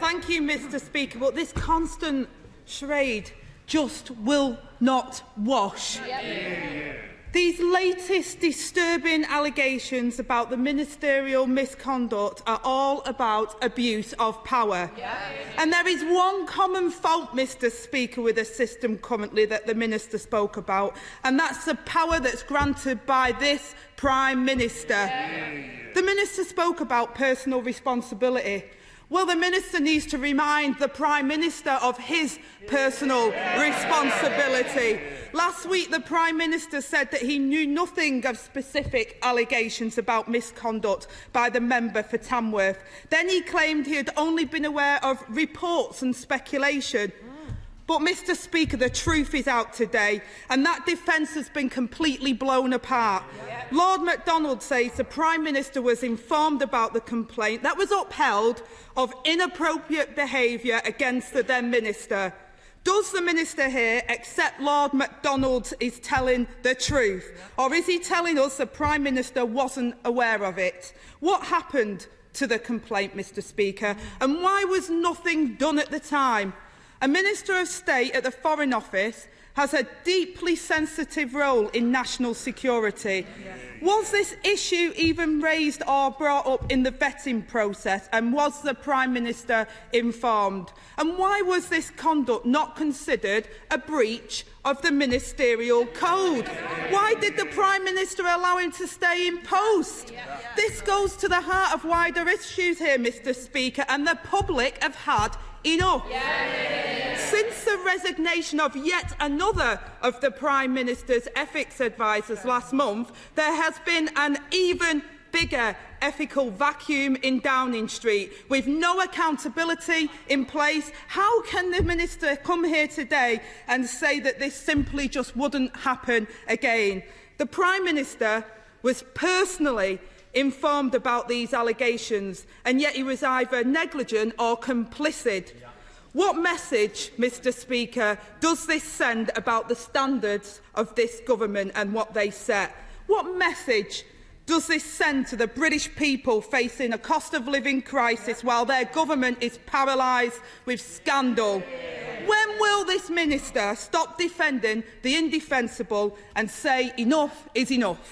Thank you, Mr Speaker, but this constant charade just will not wash. These latest disturbing allegations about the ministerial misconduct are all about abuse of power. And there is one common fault, Mr Speaker, with the system currently that the Minister spoke about, and that's the power that's granted by this Prime Minister. The Minister spoke about personal responsibility. Well, the Minister needs to remind the Prime Minister of his personal responsibility. Last week, the Prime Minister said that he knew nothing of specific allegations about misconduct by the member for Tamworth. Then he claimed he had only been aware of reports and speculation. But, Mr Speaker, the truth is out today, and that defence has been completely blown apart. Lord MacDonald says the Prime Minister was informed about the complaint that was upheld of inappropriate behaviour against the then Minister. Does the Minister here accept Lord MacDonald is telling the truth, or is he telling us the Prime Minister wasn't aware of it? What happened to the complaint, Mr Speaker, and why was nothing done at the time? A Minister of State at the Foreign Office has a deeply sensitive role in national security. Was this issue even raised or brought up in the vetting process, and was the Prime Minister informed? And why was this conduct not considered a breach of the ministerial code? Why did the Prime Minister allow him to stay in post? This goes to the heart of wider issues here, Mr Speaker, and the public have had enough. Since the resignation of yet another of the Prime Minister's ethics advisers last month, there has been an even bigger ethical vacuum in Downing Street, with no accountability in place. How can the Minister come here today and say that this simply just wouldn't happen again? The Prime Minister was personally informed about these allegations, and yet he was either negligent or complicit. What message, Mr Speaker, does this send about the standards of this government and what they set? What message does this send to the British people facing a cost of living crisis while their government is paralysed with scandal? When will this Minister stop defending the indefensible and say enough is enough?